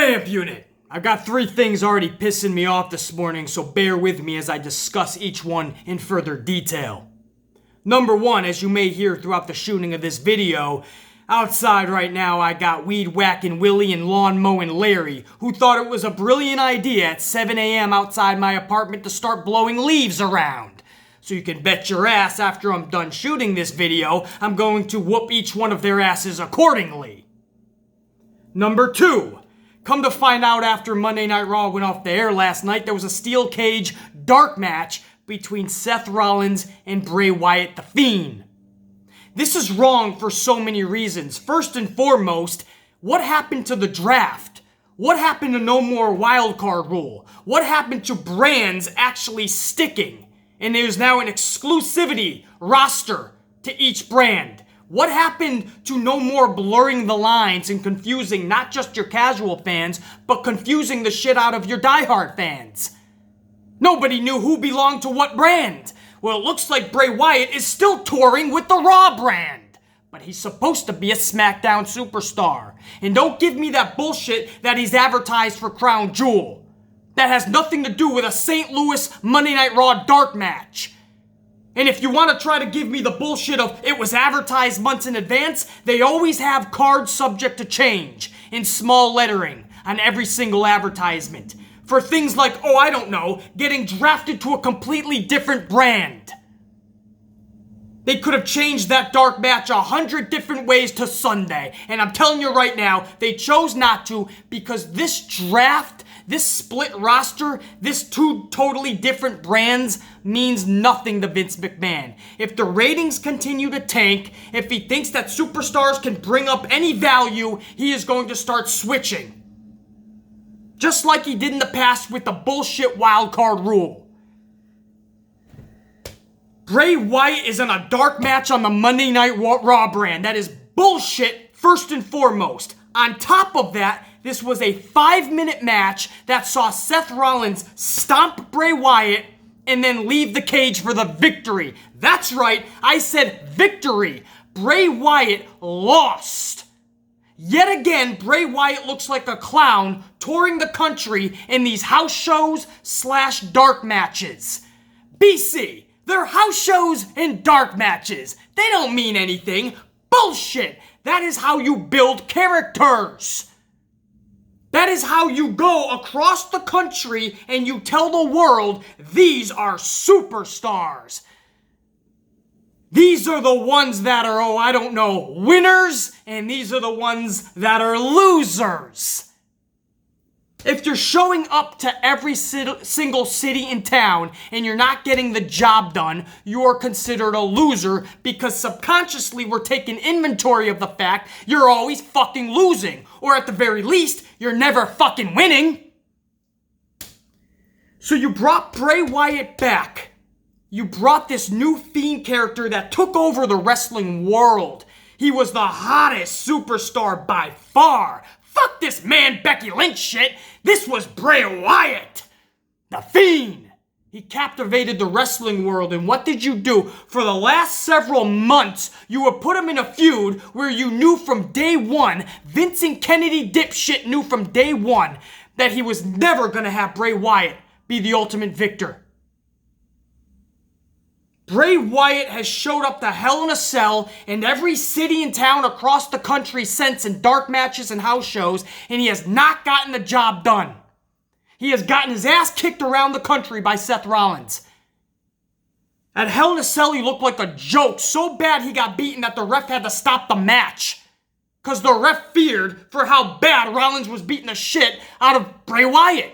Vamp Unit! I've got 3 things already pissing me off this morning, so bear with me as I discuss each one in further detail. Number 1, as you may hear throughout the shooting of this video, outside right now I got Weed Whacking Willie and Lawn Mowing Larry, who thought it was a brilliant idea at 7 a.m. outside my apartment to start blowing leaves around. So you can bet your ass after I'm done shooting this video, I'm going to whoop each one of their asses accordingly. Number 2, come to find out after Monday Night Raw went off the air last night, there was a steel cage dark match between Seth Rollins and Bray Wyatt the Fiend. This is wrong for so many reasons. First and foremost, what happened to the draft? What happened to no more wildcard rule? What happened to brands actually sticking? And there's now an exclusivity roster to each brand. What happened to no more blurring the lines and confusing not just your casual fans, but confusing the shit out of your diehard fans? Nobody knew who belonged to what brand. Well, it looks like Bray Wyatt is still touring with the Raw brand. But he's supposed to be a SmackDown superstar. And don't give me that bullshit that he's advertised for Crown Jewel. That has nothing to do with a St. Louis Monday Night Raw dark match. And if you want to try to give me the bullshit of it was advertised months in advance, they always have cards subject to change in small lettering on every single advertisement. For things like, oh, I don't know, getting drafted to a completely different brand. They could have changed that dark match 100 different ways to Sunday. And I'm telling you right now, they chose not to because this draft, this split roster, this 2 totally different brands means nothing to Vince McMahon. If the ratings continue to tank, if he thinks that superstars can bring up any value, he is going to start switching. Just like he did in the past with the bullshit wildcard rule. Bray Wyatt is in a dark match on the Monday Night Raw brand. That is bullshit first and foremost. On top of that, this was a 5-minute match that saw Seth Rollins stomp Bray Wyatt and then leave the cage for the victory. That's right, I said victory. Bray Wyatt lost. Yet again, Bray Wyatt looks like a clown touring the country in these house shows / dark matches. BC, they're house shows and dark matches. They don't mean anything. Bullshit. That is how you build characters. That is how you go across the country and you tell the world these are superstars. These are the ones that are, oh, I don't know, winners, and these are the ones that are losers. If you're showing up to every single city in town and you're not getting the job done, you are considered a loser because subconsciously we're taking inventory of the fact you're always fucking losing. Or at the very least, you're never fucking winning. So you brought Bray Wyatt back. You brought this new Fiend character that took over the wrestling world. He was the hottest superstar by far. Fuck this man Becky Lynch shit. This was Bray Wyatt, the Fiend. He captivated the wrestling world, and what did you do? For the last several months, you would put him in a feud where you knew from day one, Vincent Kennedy dipshit knew from day one, that he was never gonna have Bray Wyatt be the ultimate victor. Bray Wyatt has showed up to Hell in a Cell in every city and town across the country since in dark matches and house shows, and he has not gotten the job done. He has gotten his ass kicked around the country by Seth Rollins. At Hell in a Cell, he looked like a joke. So bad he got beaten that the ref had to stop the match. Because the ref feared for how bad Rollins was beating the shit out of Bray Wyatt.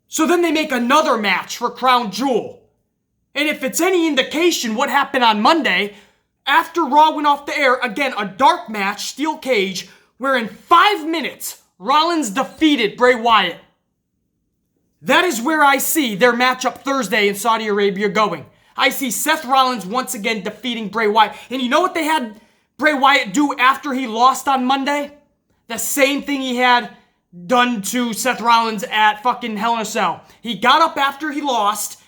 So then they make another match for Crown Jewel. And if it's any indication what happened on Monday, after Raw went off the air, again, a dark match, steel cage, where in 5 minutes, Rollins defeated Bray Wyatt. That is where I see their matchup Thursday in Saudi Arabia going. I see Seth Rollins once again defeating Bray Wyatt. And you know what they had Bray Wyatt do after he lost on Monday? The same thing he had done to Seth Rollins at fucking Hell in a Cell. He got up after he lost,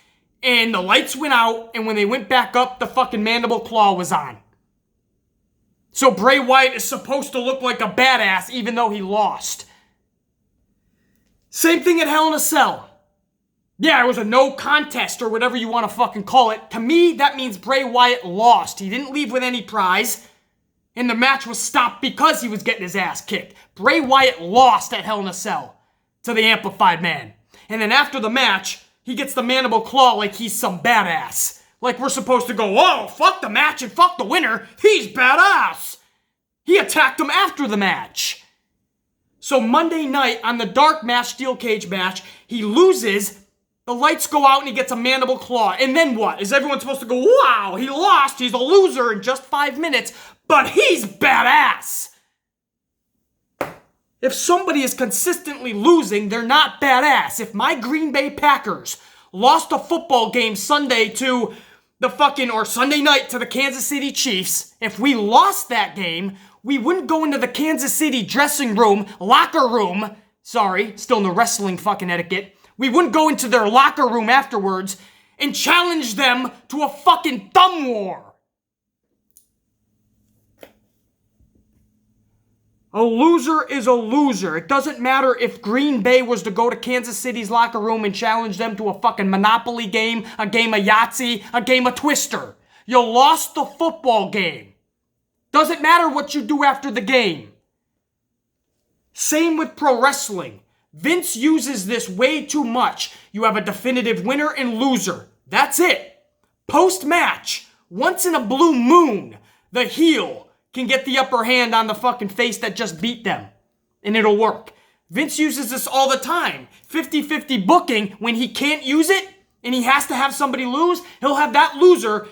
and the lights went out, and when they went back up, the fucking mandible claw was on. So Bray Wyatt is supposed to look like a badass even though he lost. Same thing at Hell in a Cell. Yeah, it was a no contest or whatever you want to fucking call it. To me, that means Bray Wyatt lost. He didn't leave with any prize. And the match was stopped because he was getting his ass kicked. Bray Wyatt lost at Hell in a Cell to the Amplified Man. And then after the match, he gets the mandible claw like he's some badass. Like we're supposed to go, whoa, fuck the match and fuck the winner. He's badass. He attacked him after the match. So Monday night on the dark match, steel cage match, he loses. The lights go out and he gets a mandible claw. And then what? Is everyone supposed to go, wow, he lost, he's a loser in just 5 minutes, but he's badass? If somebody is consistently losing, they're not badass. If my Green Bay Packers lost a football game Sunday to or Sunday night to the Kansas City Chiefs, if we lost that game, we wouldn't go into the Kansas City locker room, still in the wrestling fucking etiquette, we wouldn't go into their locker room afterwards and challenge them to a fucking thumb war. A loser is a loser. It doesn't matter if Green Bay was to go to Kansas City's locker room and challenge them to a fucking Monopoly game, a game of Yahtzee, a game of Twister. You lost the football game. Doesn't matter what you do after the game. Same with pro wrestling. Vince uses this way too much. You have a definitive winner and loser. That's it. Post-match, once in a blue moon, the heel can get the upper hand on the fucking face that just beat them. And it'll work. Vince uses this all the time. 50-50 booking, when he can't use it and he has to have somebody lose, he'll have that loser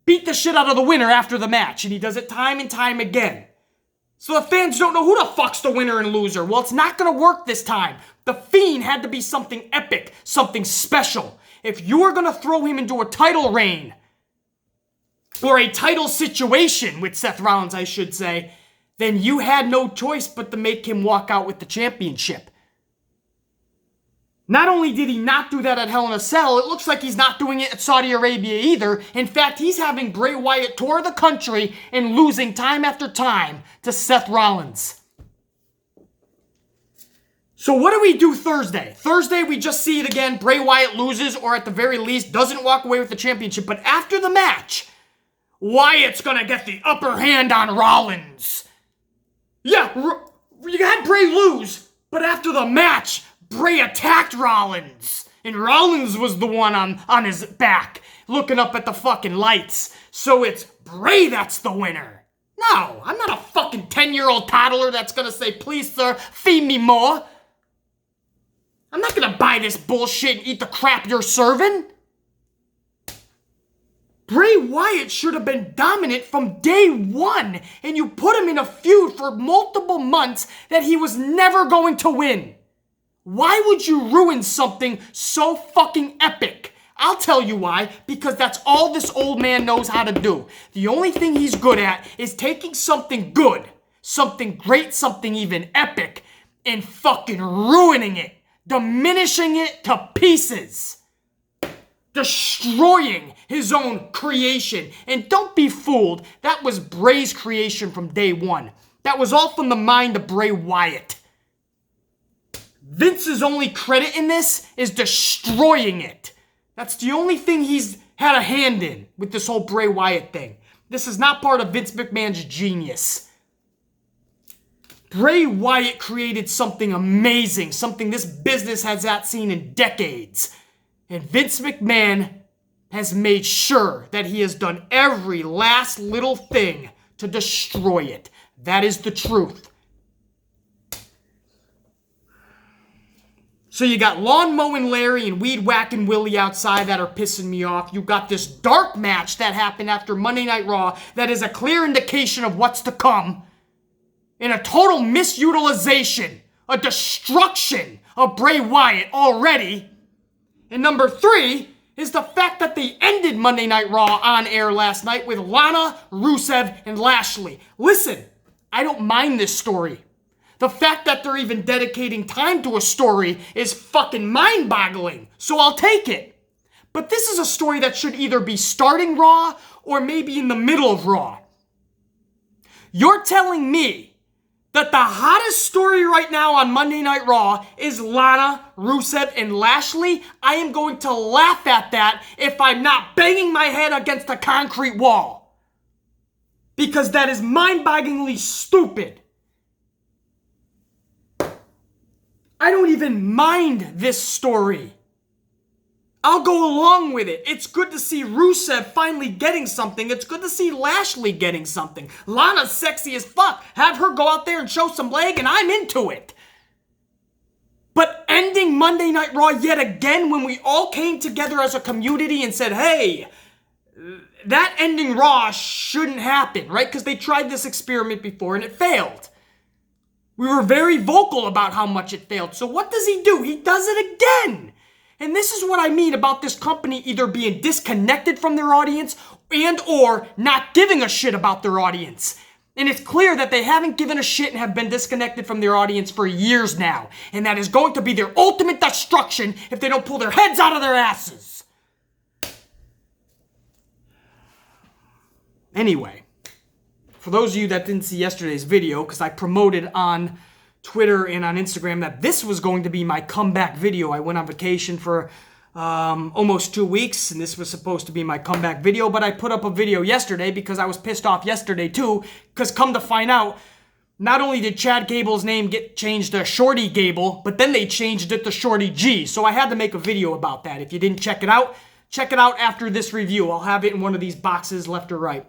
beat the shit out of the winner after the match. And he does it time and time again. So the fans don't know who the fuck's the winner and loser. Well, it's not going to work this time. The Fiend had to be something epic, something special. If you were going to throw him into a title reign, or a title situation with Seth Rollins, I should say, then you had no choice but to make him walk out with the championship. Not only did he not do that at Hell in a Cell, it looks like he's not doing it at Saudi Arabia either. In fact, he's having Bray Wyatt tour the country and losing time after time to Seth Rollins. So what do we do Thursday? Thursday, we just see it again. Bray Wyatt loses, or at the very least, doesn't walk away with the championship. But after the match, Wyatt's gonna get the upper hand on Rollins. Yeah, you had Bray lose, but after the match, Bray attacked Rollins, and Rollins was the one on his back, looking up at the fucking lights. So it's Bray that's the winner. No, I'm not a fucking 10-year-old toddler that's gonna say, please sir, feed me more. I'm not gonna buy this bullshit and eat the crap you're serving. Bray Wyatt should have been dominant from day one, and you put him in a feud for multiple months that he was never going to win. Why would you ruin something so fucking epic? I'll tell you why, because that's all this old man knows how to do. The only thing he's good at is taking something good, something great, something even epic, and fucking ruining it, diminishing it to pieces, destroying his own creation. And don't be fooled, that was Bray's creation from day one. That was all from the mind of Bray Wyatt. Vince's only credit in this is destroying it. That's the only thing he's had a hand in with this whole Bray Wyatt thing. This is not part of Vince McMahon's genius. Bray Wyatt created something amazing, something this business has not seen in decades. And Vince McMahon has made sure that he has done every last little thing to destroy it. That is the truth. So you got Lawn Mowing Larry and Weed Whacking Willie outside that are pissing me off. You got this dark match that happened after Monday Night Raw that is a clear indication of what's to come. And a total misutilization, a destruction of Bray Wyatt already. And number 3 is the fact that they ended Monday Night Raw on air last night with Lana, Rusev, and Lashley. Listen, I don't mind this story. The fact that they're even dedicating time to a story is fucking mind-boggling, so I'll take it. But this is a story that should either be starting Raw or maybe in the middle of Raw. You're telling me that the hottest story right now on Monday Night Raw is Lana, Rusev, and Lashley, I am going to laugh at that if I'm not banging my head against a concrete wall. Because that is mind-bogglingly stupid. I don't even mind this story. I'll go along with it. It's good to see Rusev finally getting something. It's good to see Lashley getting something. Lana's sexy as fuck. Have her go out there and show some leg, and I'm into it. But ending Monday Night Raw yet again when we all came together as a community and said, hey, that ending Raw shouldn't happen, right? Because they tried this experiment before and it failed. We were very vocal about how much it failed. So what does he do? He does it again. And this is what I mean about this company either being disconnected from their audience and or not giving a shit about their audience. And it's clear that they haven't given a shit and have been disconnected from their audience for years now. And that is going to be their ultimate destruction if they don't pull their heads out of their asses. Anyway, for those of you that didn't see yesterday's video, because I promoted on Twitter and on Instagram that this was going to be my comeback video. I went on vacation for almost 2 weeks, and this was supposed to be my comeback video, but I put up a video yesterday because I was pissed off yesterday too, because come to find out, not only did Chad Gable's name get changed to Shorty Gable, but then they changed it to Shorty G, so I had to make a video about that. If you didn't check it out after this review. I'll have it in one of these boxes left or right.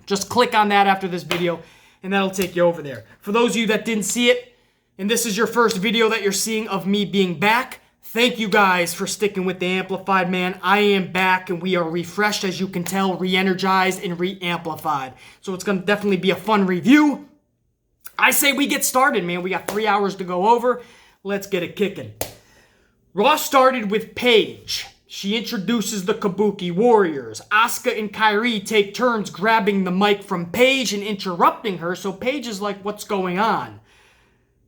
Just click on that after this video, and that'll take you over there. For those of you that didn't see it, and this is your first video that you're seeing of me being back, thank you guys for sticking with the Amplified, man. I am back, and we are refreshed, as you can tell, re-energized and re-amplified. So it's going to definitely be a fun review. I say we get started, man. We got 3 hours to go over. Let's get it kicking. Raw started with Paige. She introduces the Kabuki Warriors. Asuka and Kairi take turns grabbing the mic from Paige and interrupting her, so Paige is like, what's going on?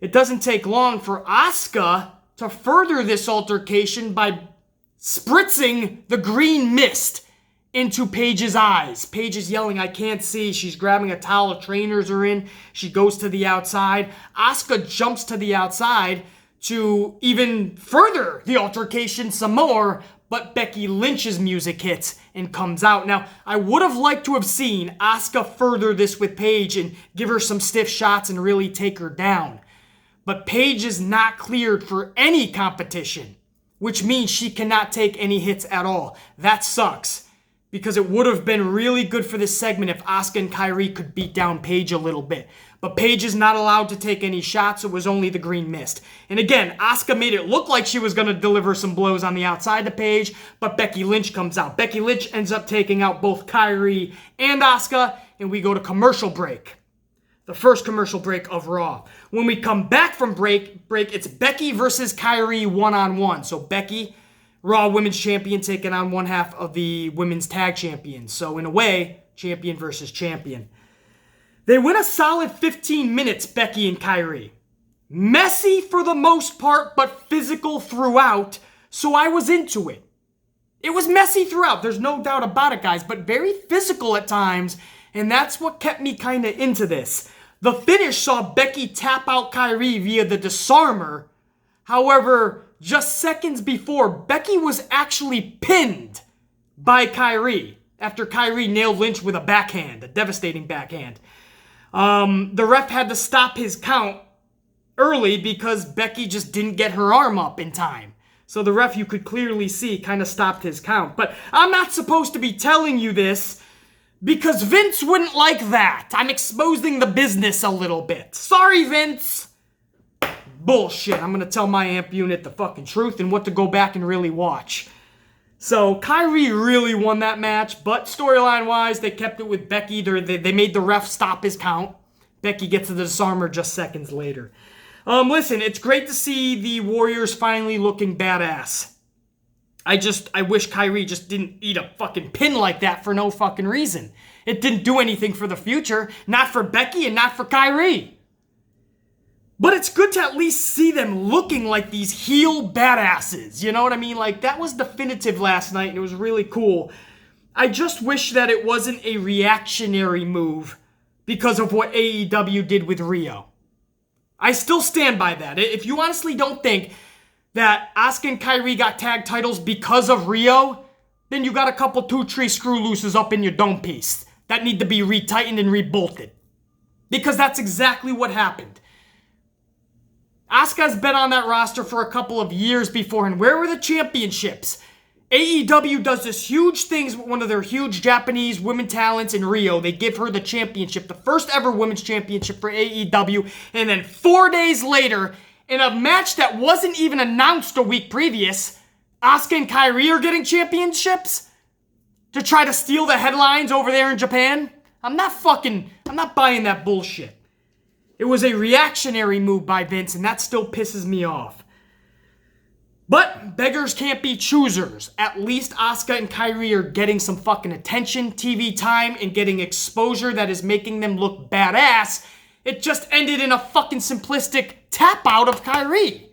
It doesn't take long for Asuka to further this altercation by spritzing the green mist into Paige's eyes. Paige is yelling, I can't see. She's grabbing a towel of trainers are in. She goes to the outside. Asuka jumps to the outside to even further the altercation some more, but Becky Lynch's music hits and comes out. Now, I would have liked to have seen Asuka further this with Paige and give her some stiff shots and really take her down. But Paige is not cleared for any competition, which means she cannot take any hits at all. That sucks, because it would have been really good for this segment if Asuka and Kairi could beat down Paige a little bit. But Paige is not allowed to take any shots. It was only the green mist. And again, Asuka made it look like she was going to deliver some blows on the outside to Paige, but Becky Lynch comes out. Becky Lynch ends up taking out both Kairi and Asuka, and we go to commercial break. The first commercial break of Raw. When we come back from break, it's Becky versus Kairi one-on-one. So Becky, Raw Women's Champion, taking on one half of the Women's Tag Champions. So in a way, champion versus champion. They win a solid 15 minutes, Becky and Kairi. Messy for the most part, but physical throughout, so I was into it. It was messy throughout, there's no doubt about it, guys, but very physical at times, and that's what kept me kind of into this. The finish saw Becky tap out Kairi via the disarmer. However, just seconds before, Becky was actually pinned by Kairi after Kairi nailed Lynch with a backhand, a devastating backhand. The ref had to stop his count early because Becky just didn't get her arm up in time. So the ref, you could clearly see, kind of stopped his count. But I'm not supposed to be telling you this because Vince wouldn't like that. I'm exposing the business a little bit. Sorry, Vince. Bullshit. I'm going to tell my amp unit the fucking truth and what to go back and really watch. So Kairi really won that match, but storyline-wise, they kept it with Becky. They made the ref stop his count. Becky gets to the disarmer just seconds later. Listen, it's great to see the Warriors finally looking badass. I wish Kairi just didn't eat a fucking pin like that for no fucking reason. It didn't do anything for the future, not for Becky and not for Kairi. But it's good to at least see them looking like these heel badasses. You know what I mean? Like, that was definitive last night, and it was really cool. I just wish that it wasn't a reactionary move because of what AEW did with Rio. I still stand by that. If you honestly don't think that Asuka and Kairi got tag titles because of Rio, then you got a couple two-tree screw looses up in your dome piece that need to be retightened and rebolted. Because that's exactly what happened. Asuka's been on that roster for a couple of years before, and where were the championships? AEW does this huge thing with one of their huge Japanese women talents in Rio. They give her the championship, the first ever women's championship for AEW, and then 4 days later, in a match that wasn't even announced a week previous, Asuka and Kairi are getting championships? To try to steal the headlines over there in Japan? I'm not buying that bullshit. It was a reactionary move by Vince, and that still pisses me off. But beggars can't be choosers. At least Asuka and Kairi are getting some fucking attention, TV time, and getting exposure that is making them look badass. It just ended in a fucking simplistic tap out of Kairi.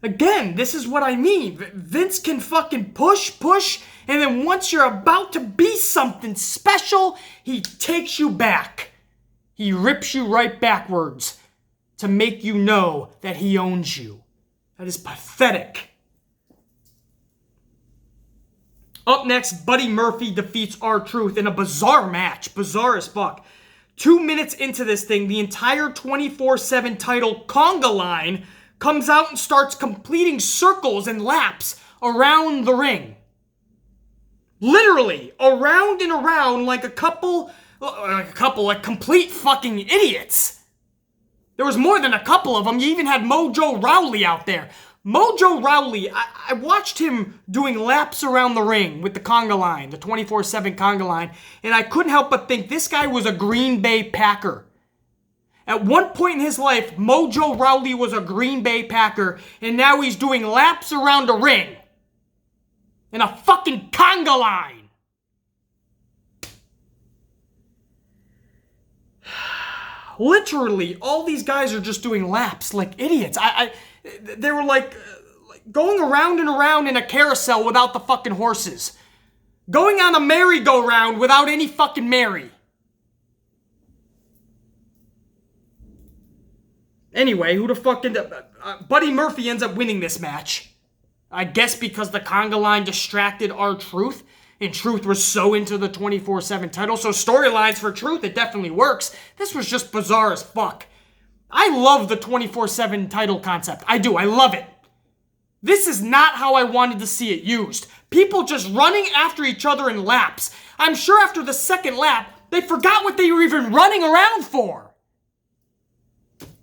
Again, this is what I mean. Vince can fucking push, and then once you're about to be something special, he takes you back. He rips you right backwards to make you know that he owns you. That is pathetic. Up next, Buddy Murphy defeats R-Truth in a bizarre match. Bizarre as fuck. 2 minutes into this thing, the entire 24/7 title conga line comes out and starts completing circles and laps around the ring. Literally, around and around like complete fucking idiots. There was more than a couple of them. You even had Mojo Rawley out there. Mojo Rawley, I watched him doing laps around the ring with the conga line, the 24/7 conga line, and I couldn't help but think this guy was a Green Bay Packer. At one point in his life, Mojo Rawley was a Green Bay Packer, and now he's doing laps around a ring in a fucking conga line. Literally, all these guys are just doing laps like idiots. They were like going around and around in a carousel without the fucking horses. Going on a merry-go-round without any fucking Mary. Anyway, who the fuck ended up... Buddy Murphy ends up winning this match. I guess because the conga line distracted R-Truth. And Truth was so into the 24/7 title. So storylines for Truth, it definitely works. This was just bizarre as fuck. I love the 24/7 title concept. I do. I love it. This is not how I wanted to see it used. People just running after each other in laps. I'm sure after the second lap, they forgot what they were even running around for.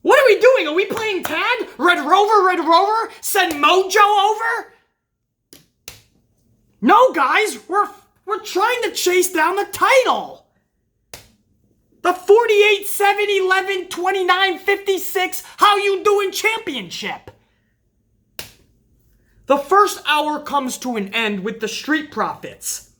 What are we doing? Are we playing tag? Red Rover? Send Mojo over? No, guys, we're trying to chase down the title. The 48, 7, 11, 29, 56, how you doing championship. The first hour comes to an end with the Street Profits.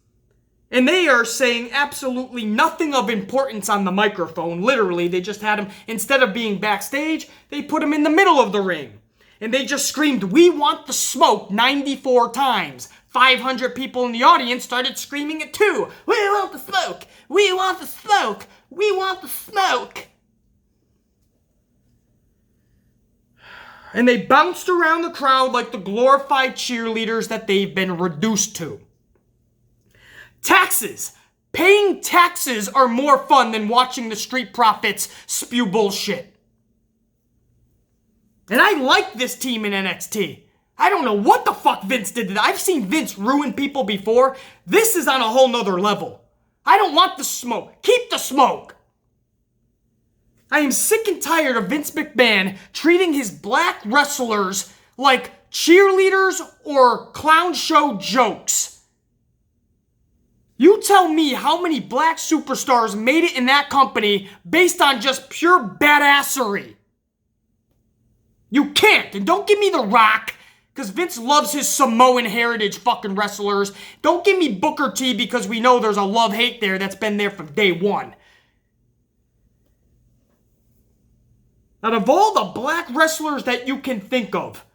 And they are saying absolutely nothing of importance on the microphone. Literally, they just had them, instead of being backstage, they put them in the middle of the ring. And they just screamed, "We want the smoke," 94 times. 500 people in the audience started screaming it too. "We want the smoke! We want the smoke! We want the smoke!" And they bounced around the crowd like the glorified cheerleaders that they've been reduced to. Taxes. Paying taxes are more fun than watching the Street Profits spew bullshit. And I like this team in NXT. I don't know what the fuck Vince did to that. I've seen Vince ruin people before. This is on a whole nother level. I don't want the smoke. Keep the smoke. I am sick and tired of Vince McMahon treating his black wrestlers like cheerleaders or clown show jokes. You tell me how many black superstars made it in that company based on just pure badassery. You can't. And don't give me The Rock, because Vince loves his Samoan heritage fucking wrestlers. Don't give me Booker T, because we know there's a love-hate there that's been there from day one. Out of all the black wrestlers that you can think of,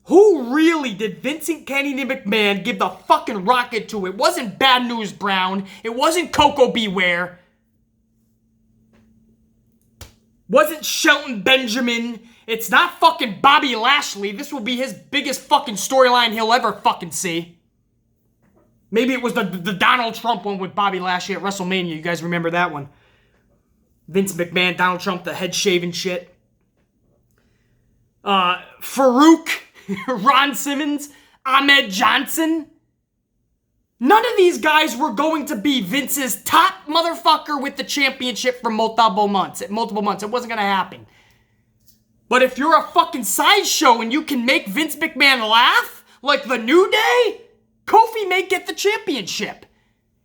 who really did Vincent Kennedy McMahon give the fucking rocket to? It wasn't Bad News Brown. It wasn't Coco Beware. Wasn't Shelton Benjamin. It's not fucking Bobby Lashley. This will be his biggest fucking storyline he'll ever fucking see. Maybe it was the Donald Trump one with Bobby Lashley at WrestleMania. You guys remember that one? Vince McMahon, Donald Trump, the head shaving shit. Farouk, Ron Simmons, Ahmed Johnson. None of these guys were going to be Vince's top motherfucker with the championship for multiple months. It wasn't going to happen. But if you're a fucking sideshow and you can make Vince McMahon laugh, like the New Day, Kofi may get the championship.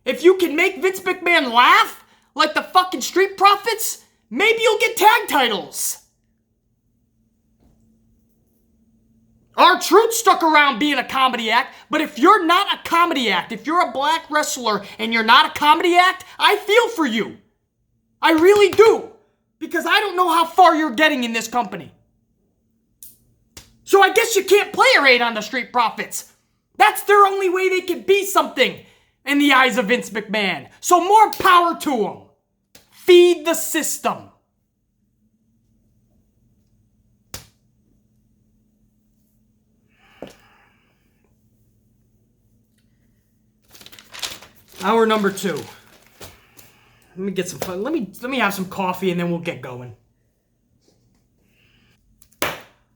If you can make Vince McMahon laugh, like the fucking Street Profits, maybe you'll get tag titles. R-Truth stuck around being a comedy act, but if you're not a comedy act, if you're a black wrestler and you're not a comedy act, I feel for you. I really do. Because I don't know how far you're getting in this company. So I guess you can't player-aid on the Street Profits. That's their only way they can be something in the eyes of Vince McMahon. So more power to them. Feed the system. Hour number 2. Let me get some fun. Let me have some coffee and then we'll get going.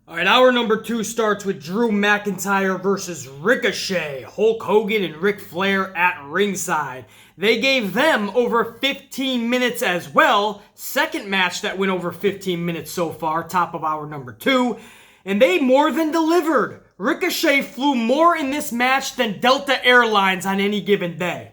All right, hour number 2 starts with Drew McIntyre versus Ricochet, Hulk Hogan and Ric Flair at ringside. They gave them over 15 minutes as well. Second match that went over 15 minutes so far, top of hour number 2. And they more than delivered. Ricochet flew more in this match than Delta Airlines on any given day.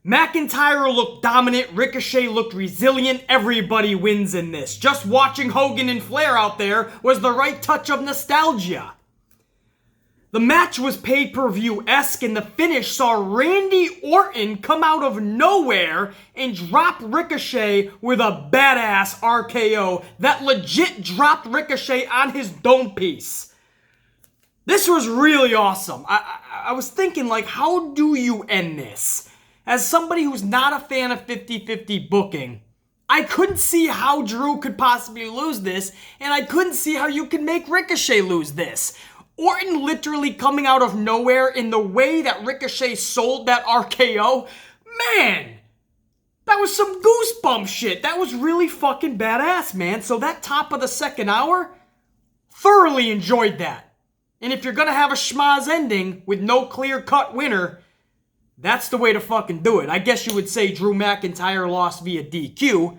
McIntyre looked dominant, Ricochet looked resilient, everybody wins in this. Just watching Hogan and Flair out there was the right touch of nostalgia. The match was pay-per-view-esque and the finish saw Randy Orton come out of nowhere and drop Ricochet with a badass RKO that legit dropped Ricochet on his dome piece. This was really awesome. I was thinking, like, how do you end this? As somebody who's not a fan of 50-50 booking, I couldn't see how Drew could possibly lose this, and I couldn't see how you could make Ricochet lose this. Orton literally coming out of nowhere in the way that Ricochet sold that RKO, man, that was some goosebump shit. That was really fucking badass, man. So that top of the second hour, thoroughly enjoyed that. And if you're gonna have a schmaz ending with no clear-cut winner, that's the way to fucking do it. I guess you would say Drew McIntyre lost via DQ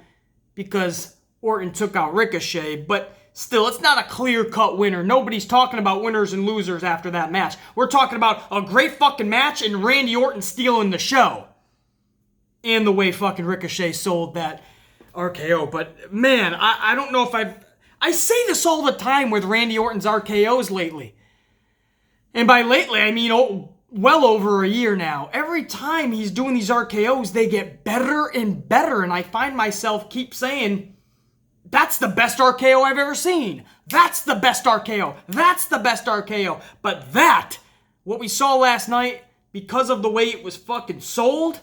because Orton took out Ricochet, but still, it's not a clear-cut winner. Nobody's talking about winners and losers after that match. We're talking about a great fucking match and Randy Orton stealing the show. And the way fucking Ricochet sold that RKO. But, man, I don't know if I say this all the time with Randy Orton's RKOs lately. And by lately, I mean, well over a year now. Every time he's doing these RKOs, they get better and better. And I find myself keep saying, that's the best RKO I've ever seen. That's the best RKO. That's the best RKO. But that, what we saw last night, because of the way it was fucking sold,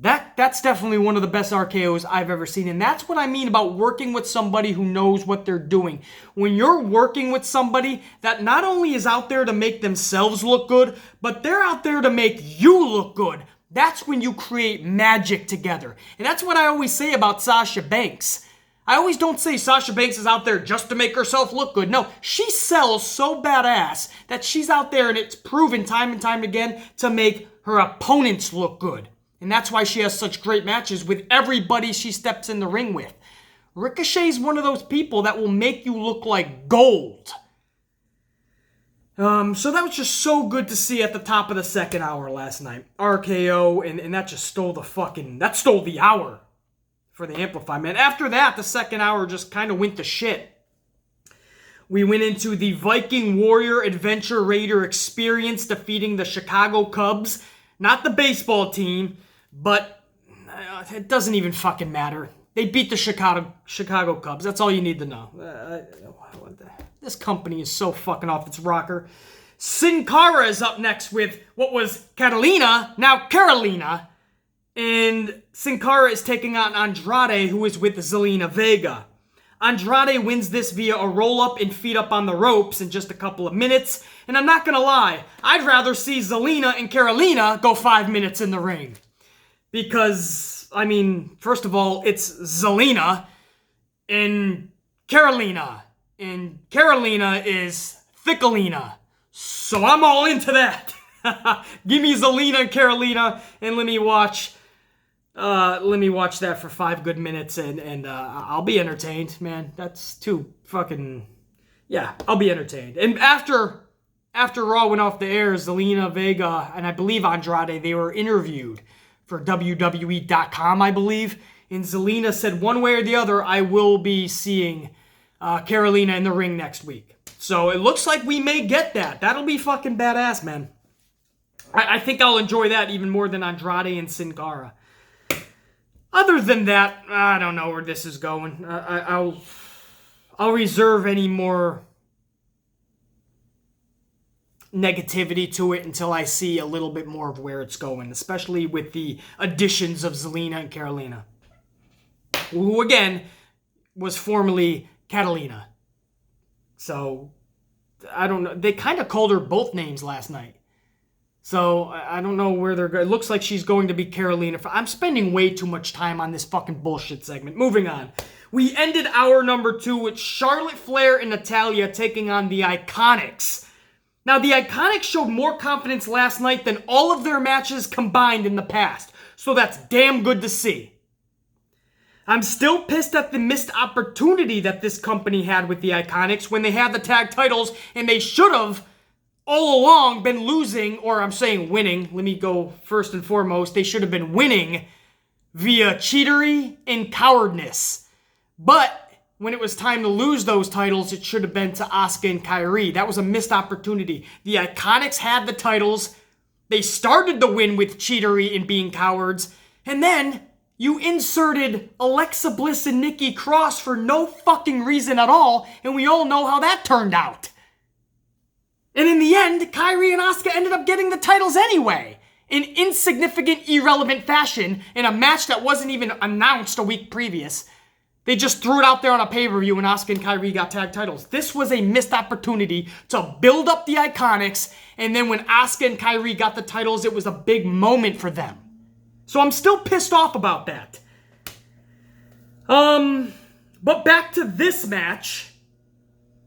that's definitely one of the best RKOs I've ever seen. And that's what I mean about working with somebody who knows what they're doing. When you're working with somebody that not only is out there to make themselves look good, but they're out there to make you look good, that's when you create magic together. And that's what I always say about Sasha Banks. I always don't say Sasha Banks is out there just to make herself look good. No, she sells so badass that she's out there and it's proven time and time again to make her opponents look good. And that's why she has such great matches with everybody she steps in the ring with. Ricochet's one of those people that will make you look like gold. So that was just so good to see at the top of the second hour last night. RKO, and that just stole the hour for the Amplify, man. After that, the second hour just kind of went to shit. We went into the Viking Warrior Adventure Raider Experience defeating the Chicago Cubs. Not the baseball team, but it doesn't even fucking matter. They beat the Chicago Cubs. That's all you need to know. This company is so fucking off its rocker. Sin Cara is up next with what was Catalina, now Carolina. And Sin Cara is taking on Andrade, who is with Zelina Vega. Andrade wins this via a roll-up and feet up on the ropes in just a couple of minutes. And I'm not gonna lie, I'd rather see Zelina and Carolina go 5 minutes in the ring. Because, I mean, first of all, it's Zelina and Carolina. And Carolina is Thickalina. So I'm all into that. Give me Zelina and Carolina, and let me watch that for 5 good minutes, and I'll be entertained, man. That's too fucking... Yeah, I'll be entertained. And after Raw went off the air, Zelina Vega and I believe Andrade, they were interviewed for WWE.com, I believe. And Zelina said one way or the other, I will be seeing Carolina in the ring next week. So it looks like we may get that. That'll be fucking badass, man. I think I'll enjoy that even more than Andrade and Sin Cara. Other than that, I don't know where this is going. I'll reserve any more negativity to it until I see a little bit more of where it's going, especially with the additions of Zelina and Carolina, who again was formerly Catalina. So I don't know. They kind of called her both names last night. So I don't know where they're going. It looks like she's going to be Carolina. I'm spending way too much time on this fucking bullshit segment. Moving on. We ended hour number 2 with Charlotte Flair and Natalya taking on the Iconics. Now, the Iconics showed more confidence last night than all of their matches combined in the past. So that's damn good to see. I'm still pissed at the missed opportunity that this company had with the Iconics when they had the tag titles, and they should have all along been losing, or I'm saying winning. Let me go first and foremost. They should have been winning via cheatery and cowardness. But when it was time to lose those titles, it should have been to Asuka and Kairi. That was a missed opportunity. The Iconics had the titles. They started the win with cheatery and being cowards. And then you inserted Alexa Bliss and Nikki Cross for no fucking reason at all. And we all know how that turned out. And in the end, Kairi and Asuka ended up getting the titles anyway. In insignificant, irrelevant fashion. In a match that wasn't even announced a week previous. They just threw it out there on a pay-per-view and Asuka and Kairi got tag titles. This was a missed opportunity to build up the Iconics, and then when Asuka and Kairi got the titles, it was a big moment for them. So I'm still pissed off about that. But back to this match.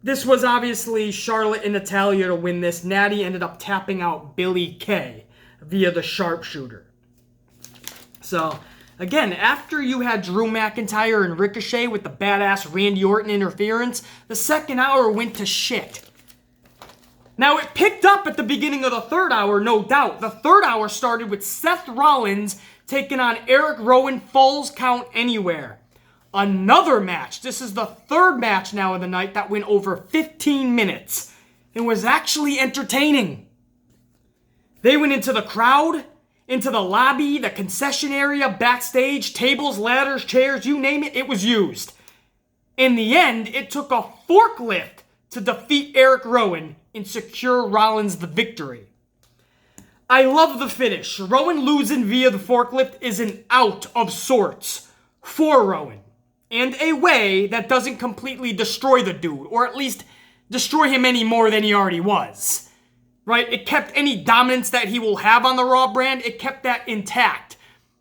This was obviously Charlotte and Natalya to win this. Natty ended up tapping out Billie Kay via the sharpshooter. So again, after you had Drew McIntyre and Ricochet with the badass Randy Orton interference, the second hour went to shit. Now, it picked up at the beginning of the third hour, no doubt. The third hour started with Seth Rollins taking on Eric Rowan, Falls Count Anywhere. Another match. This is the third match now of the night that went over 15 minutes. It was actually entertaining. They went into the crowd, into the lobby, the concession area, backstage, tables, ladders, chairs, you name it, it was used. In the end, it took a forklift to defeat Eric Rowan and secure Rollins the victory. I love the finish. Rowan losing via the forklift is an out of sorts for Rowan. And a way that doesn't completely destroy the dude, or at least destroy him any more than he already was. Right? It kept any dominance that he will have on the Raw brand, it kept that intact.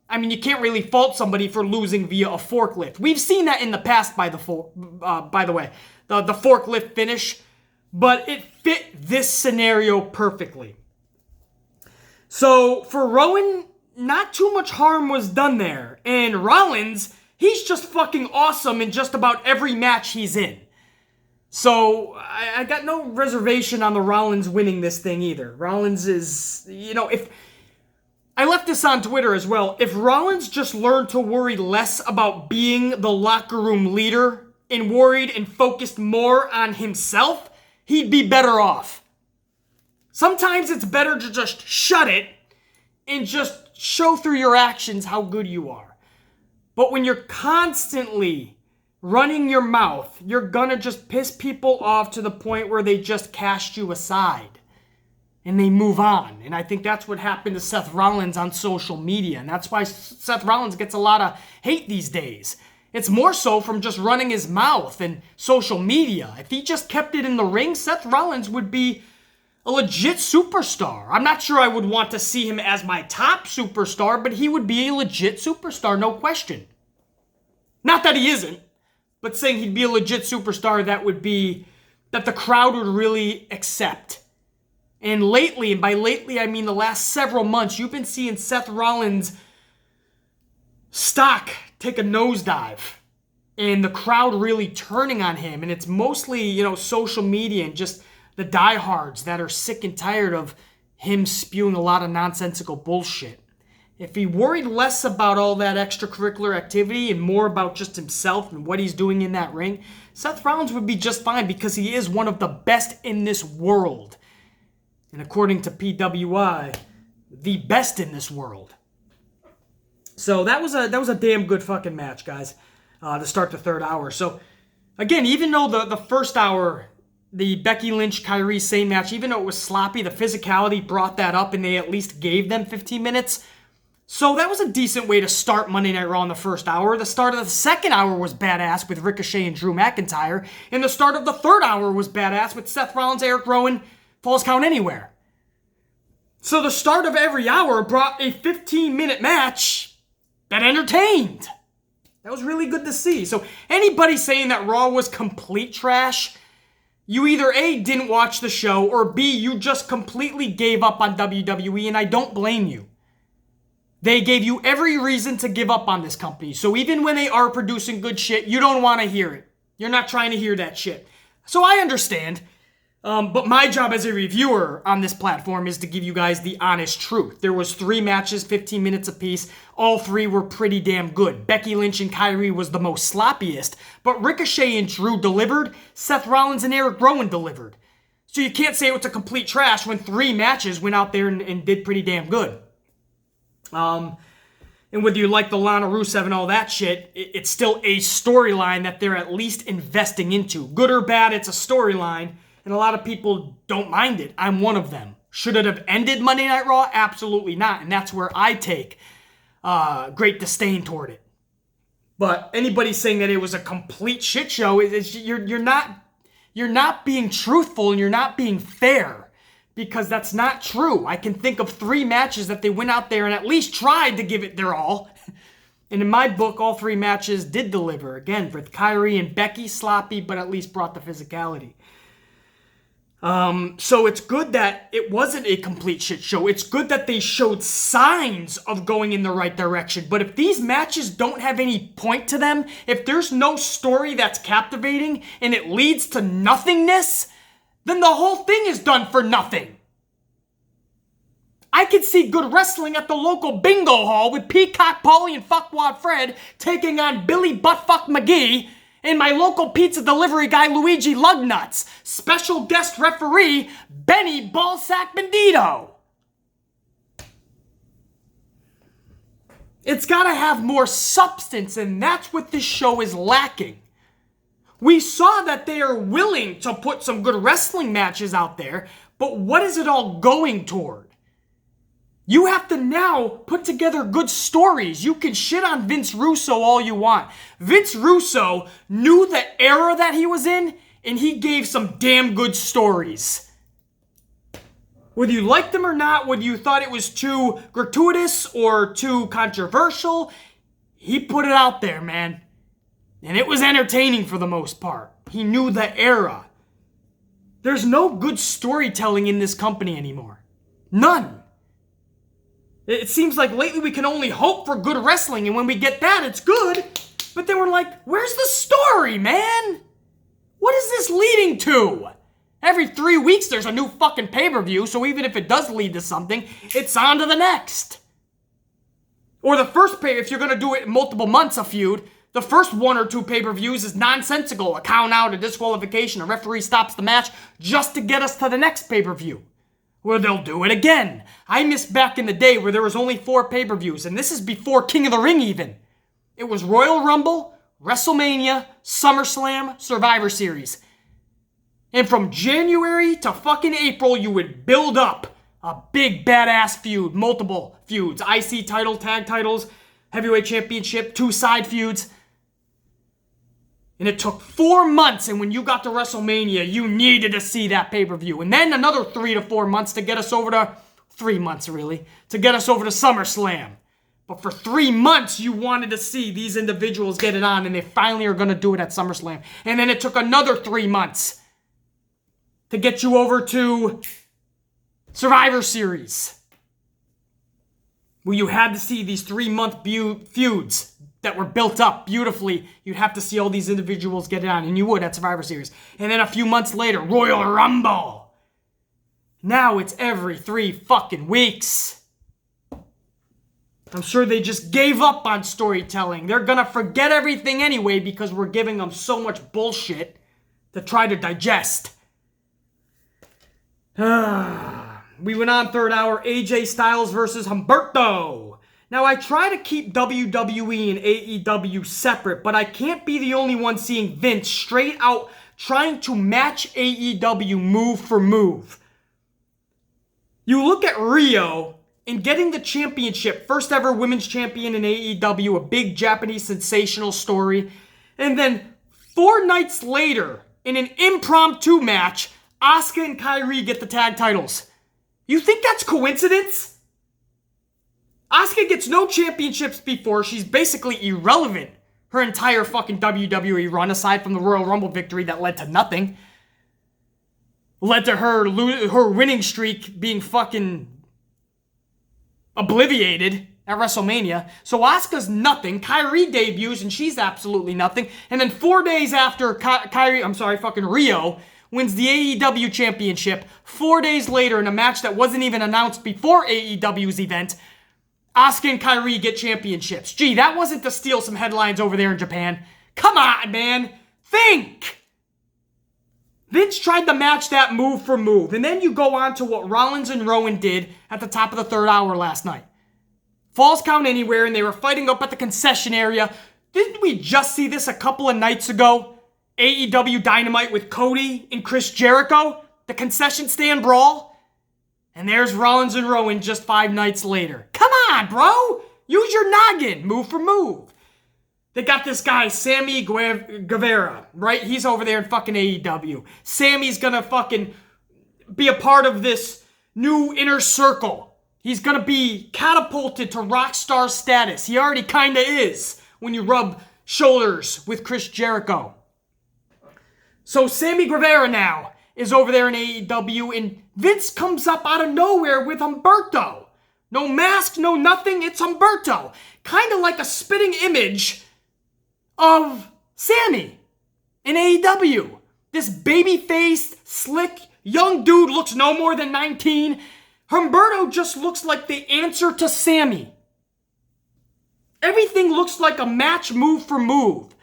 I mean, you can't really fault somebody for losing via a forklift. We've seen that in the past, by the way, the forklift finish, but it fit this scenario perfectly. So, for Rowan, not too much harm was done there. And Rollins, he's just fucking awesome in just about every match he's in. So, I got no reservation on the Rollins winning this thing either. Rollins is, if... I left this on Twitter as well. If Rollins just learned to worry less about being the locker room leader and worried and focused more on himself, he'd be better off. Sometimes it's better to just shut it and just show through your actions how good you are. But when you're constantly running your mouth, you're gonna just piss people off to the point where they just cast you aside. and they move on. And I think that's what happened to Seth Rollins on social media. And that's why Seth Rollins gets a lot of hate these days. It's more so from just running his mouth and social media. If he just kept it in the ring, Seth Rollins would be a legit superstar. I'm not sure I would want to see him as my top superstar, but he would be a legit superstar, no question. Not that he isn't, but saying he'd be a legit superstar that the crowd would really accept. And lately, and by lately I mean the last several months, you've been seeing Seth Rollins' stock take a nosedive. And the crowd really turning on him. And it's mostly, social media and just the diehards that are sick and tired of him spewing a lot of nonsensical bullshit. If he worried less about all that extracurricular activity and more about just himself and what he's doing in that ring, Seth Rollins would be just fine because he is one of the best in this world. And according to PWI, the best in this world. So that was a damn good fucking match, guys, to start the third hour. So, again, even though the first hour, the Becky Lynch, Kairi, Sane match, even though it was sloppy, the physicality brought that up and they at least gave them 15 minutes. So that was a decent way to start Monday Night Raw in the first hour. The start of the second hour was badass with Ricochet and Drew McIntyre. And the start of the third hour was badass with Seth Rollins, Eric Rowan, Falls Count Anywhere. So the start of every hour brought a 15-minute match that entertained. That was really good to see. So anybody saying that Raw was complete trash, you either A, didn't watch the show, or B, you just completely gave up on WWE, and I don't blame you. They gave you every reason to give up on this company. So even when they are producing good shit, you don't want to hear it. You're not trying to hear that shit. So I understand. But my job as a reviewer on this platform is to give you guys the honest truth. There was 3 matches, 15 minutes apiece. All 3 were pretty damn good. Becky Lynch and Kairi was the most sloppiest, but Ricochet and Drew delivered. Seth Rollins and Eric Rowan delivered. So you can't say it was a complete trash when 3 matches went out there and did pretty damn good. And whether you like the Lana, Rusev, and all that shit, it's still a storyline that they're at least investing into. Good or bad, it's a storyline. And a lot of people don't mind it. I'm one of them. Should it have ended Monday Night Raw? Absolutely not. And that's where I take great disdain toward it. But anybody saying that it was a complete shit show, you're not being truthful and you're not being fair. Because that's not true. I can think of 3 matches that they went out there and at least tried to give it their all. And in my book, all 3 matches did deliver. Again, with Kairi and Becky, sloppy, but at least brought the physicality. So it's good that it wasn't a complete shit show. It's good that they showed signs of going in the right direction. But if these matches don't have any point to them, if there's no story that's captivating and it leads to nothingness, then the whole thing is done for nothing. I could see good wrestling at the local bingo hall with Peacock Paulie and Fuckwad Fred taking on Billy Buttfuck McGee and my local pizza delivery guy Luigi Lugnuts, special guest referee Benny Ballsack Bandito. It's gotta have more substance, and that's what this show is lacking. We saw that they are willing to put some good wrestling matches out there, but what is it all going toward? You have to now put together good stories. You can shit on Vince Russo all you want. Vince Russo knew the era that he was in, and he gave some damn good stories. Whether you liked them or not, whether you thought it was too gratuitous or too controversial, he put it out there, man. And it was entertaining for the most part. He knew the era. There's no good storytelling in this company anymore. None. It seems like lately we can only hope for good wrestling, and when we get that, it's good. But then we're like, where's the story, man? What is this leading to? Every 3 weeks there's a new fucking pay-per-view, so even if it does lead to something, it's on to the next. Or the first if you're gonna do it in multiple months, a feud, the first 1 or 2 pay-per-views is nonsensical. A count out, a disqualification, a referee stops the match just to get us to the next pay-per-view. Where they'll do it again. I miss back in the day where there was only 4 pay-per-views, and this is before King of the Ring even. It was Royal Rumble, WrestleMania, SummerSlam, Survivor Series. And from January to fucking April, you would build up A big badass feud, multiple feuds, IC title, tag titles, heavyweight championship, 2 side feuds. And it took 4 months, and when you got to WrestleMania, you needed to see that pay-per-view. And then another 3 to 4 months to get us over to, 3 months really, to get us over to SummerSlam. But for 3 months, you wanted to see these individuals get it on, and they finally are going to do it at SummerSlam. And then it took another 3 months to get you over to Survivor Series, where you had to see these 3-month feuds that were built up beautifully. You'd have to see all these individuals get it on, and you would at Survivor Series. And then a few months later, Royal Rumble. Now it's every 3 fucking weeks. I'm sure they just gave up on storytelling. They're gonna forget everything anyway because we're giving them so much bullshit to try to digest. We went on third hour, AJ Styles versus Humberto. Now, I try to keep WWE and AEW separate, but I can't be the only one seeing Vince straight out trying to match AEW move for move. You look at Rio in getting the championship, first ever women's champion in AEW, a big Japanese sensational story, and then 4 nights later, in an impromptu match, Asuka and Kairi get the tag titles. You think that's coincidence? Asuka gets no championships before. She's basically irrelevant her entire fucking WWE run, aside from the Royal Rumble victory that led to nothing. Led to her winning streak being fucking obliviated at WrestleMania. So Asuka's nothing. Kairi debuts and she's absolutely nothing. And then 4 days after Rio wins the AEW championship, 4 days later in a match that wasn't even announced before AEW's event, Asuka and Kairi get championships. Gee, that wasn't to steal some headlines over there in Japan. Come on, man. Think! Vince tried to match that move for move. And then you go on to what Rollins and Rowan did at the top of the third hour last night. Falls Count Anywhere, and they were fighting up at the concession area. Didn't we just see this a couple of nights ago? AEW Dynamite with Cody and Chris Jericho? The concession stand brawl? And there's Rollins and Rowan just 5 nights later. Come on, bro! Use your noggin, move for move. They got this guy, Sammy Guevara, right? He's over there in fucking AEW. Sammy's gonna fucking be a part of this new inner circle. He's gonna be catapulted to rock star status. He already kinda is when you rub shoulders with Chris Jericho. So Sammy Guevara now is over there in AEW, and Vince comes up out of nowhere with Humberto. No mask, no nothing, it's Humberto. Kind of like a spitting image of Sammy in AEW. This baby-faced, slick, young dude looks no more than 19. Humberto just looks like the answer to Sammy. Everything looks like a match move for move.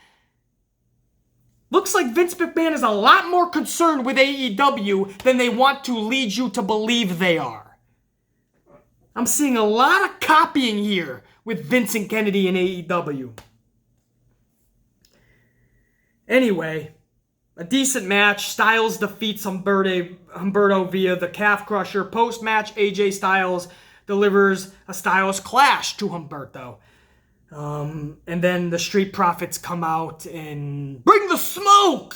Looks like Vince McMahon is a lot more concerned with AEW than they want to lead you to believe they are. I'm seeing a lot of copying here with Vincent Kennedy and AEW. Anyway, a decent match. Styles defeats Humberto via the calf crusher. Post-match, AJ Styles delivers a Styles clash to Humberto. And then the Street Profits come out and bring the smoke!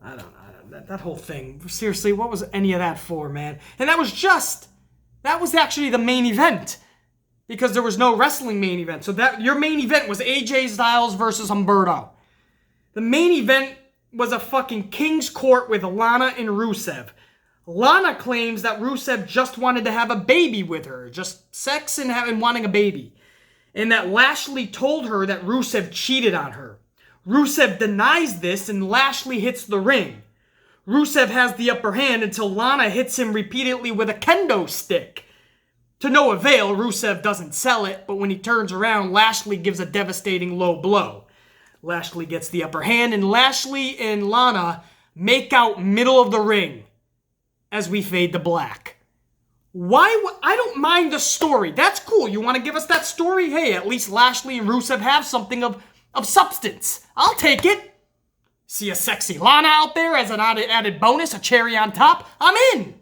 I don't know. That whole thing. Seriously, what was any of that for, man? And that was actually the main event. Because there was no wrestling main event. So your main event was AJ Styles versus Humberto. The main event was a fucking King's Court with Lana and Rusev. Lana claims that Rusev just wanted to have a baby with her. Just sex and wanting a baby. And that Lashley told her that Rusev cheated on her. Rusev denies this and Lashley hits the ring. Rusev has the upper hand until Lana hits him repeatedly with a kendo stick. To no avail, Rusev doesn't sell it, but when he turns around, Lashley gives a devastating low blow. Lashley gets the upper hand, and Lashley and Lana make out middle of the ring as we fade to black. I don't mind the story. That's cool. You want to give us that story? Hey, at least Lashley and Rusev have something of substance. I'll take it. See a sexy Lana out there as an added bonus, a cherry on top? I'm in.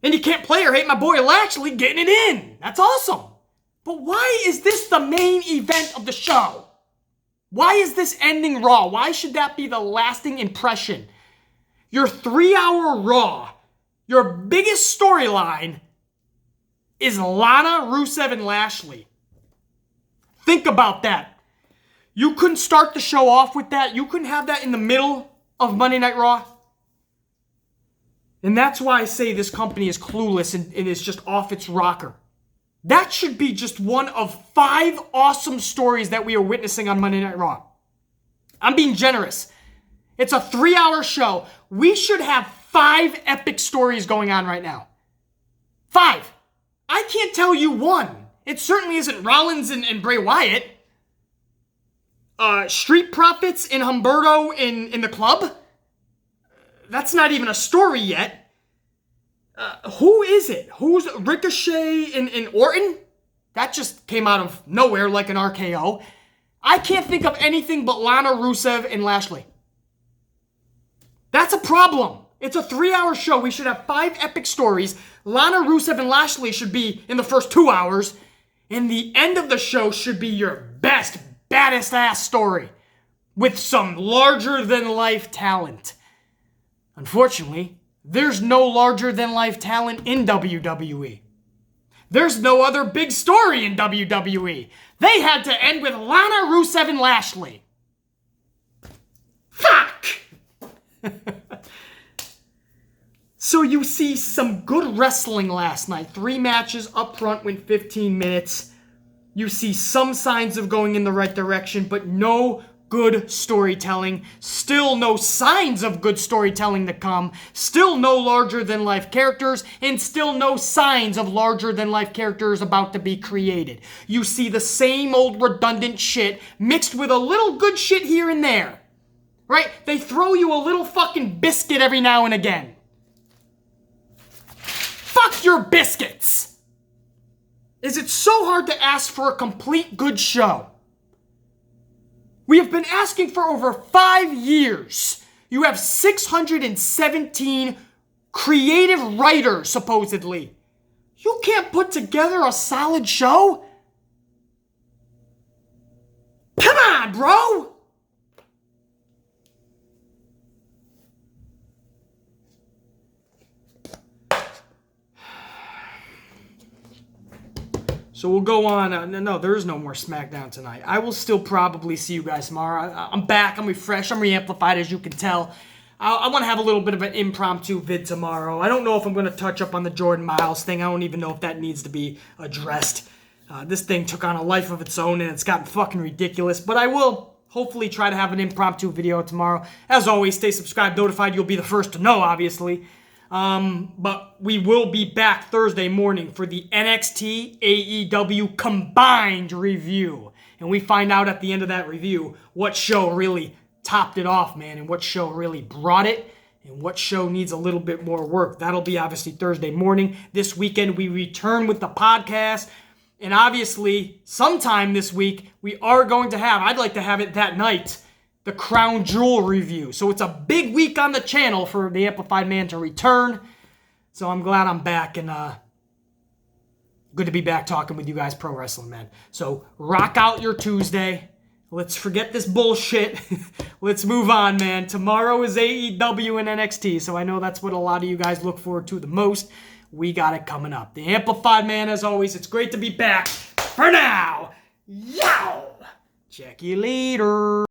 And you can't play or hate my boy Lashley getting it in. That's awesome. But why is this the main event of the show? Why is this ending Raw? Why should that be the lasting impression? Your 3-hour Raw, your biggest storyline is Lana, Rusev, and Lashley. Think about that. You couldn't start the show off with that. You couldn't have that in the middle of Monday Night Raw. And that's why I say this company is clueless and is just off its rocker. That should be just one of 5 awesome stories that we are witnessing on Monday Night Raw. I'm being generous. It's a 3-hour show. We should have 5 epic stories going on right now. 5. I can't tell you one. It certainly isn't Rollins and Bray Wyatt. Street Profits and Humberto in the club. That's not even a story yet. Who is it? Who's Ricochet and Orton? That just came out of nowhere like an RKO. I can't think of anything but Lana, Rusev, and Lashley. That's a problem. It's a 3-hour show. We should have 5 epic stories. Lana, Rusev, and Lashley should be in the first 2 hours. And the end of the show should be your best, baddest ass story. With some larger-than-life talent. Unfortunately, there's no larger-than-life talent in WWE. There's no other big story in WWE. They had to end with Lana, Rusev, and Lashley. Fuck! So you see some good wrestling last night. 3 matches up front went 15 minutes. You see some signs of going in the right direction, but no good storytelling. Still no signs of good storytelling to come. Still no larger-than-life characters, and still no signs of larger-than-life characters about to be created. You see the same old redundant shit mixed with a little good shit here and there. Right? They throw you a little fucking biscuit every now and again. Fuck your biscuits! Is it so hard to ask for a complete good show? We have been asking for over 5 years. You have 617 creative writers, supposedly. You can't put together a solid show? Come on, bro! So we'll go on. No, there is no more SmackDown tonight. I will still probably see you guys tomorrow. I'm back. I'm refreshed. I'm re-amplified, as you can tell. I want to have a little bit of an impromptu vid tomorrow. I don't know if I'm going to touch up on the Jordan Miles thing. I don't even know if that needs to be addressed. This thing took on a life of its own, and it's gotten fucking ridiculous. But I will hopefully try to have an impromptu video tomorrow. As always, stay subscribed, notified. You'll be the first to know, obviously. But we will be back Thursday morning for the NXT AEW combined review. And we find out at the end of that review what show really topped it off, man, and what show really brought it, and what show needs a little bit more work. That'll be obviously Thursday morning. This weekend we return with the podcast. And obviously, sometime this week, we are going to have, I'd like to have it that night, the Crown Jewel review. So it's a big week on the channel for the Amplified Man to return. So I'm glad I'm back, and good to be back talking with you guys pro wrestling, man. So rock out your Tuesday. Let's forget this bullshit. Let's move on, man. Tomorrow is AEW and NXT, so I know that's what a lot of you guys look forward to the most. We got it coming up. The Amplified Man, as always, it's great to be back. For now, yow! Check you later.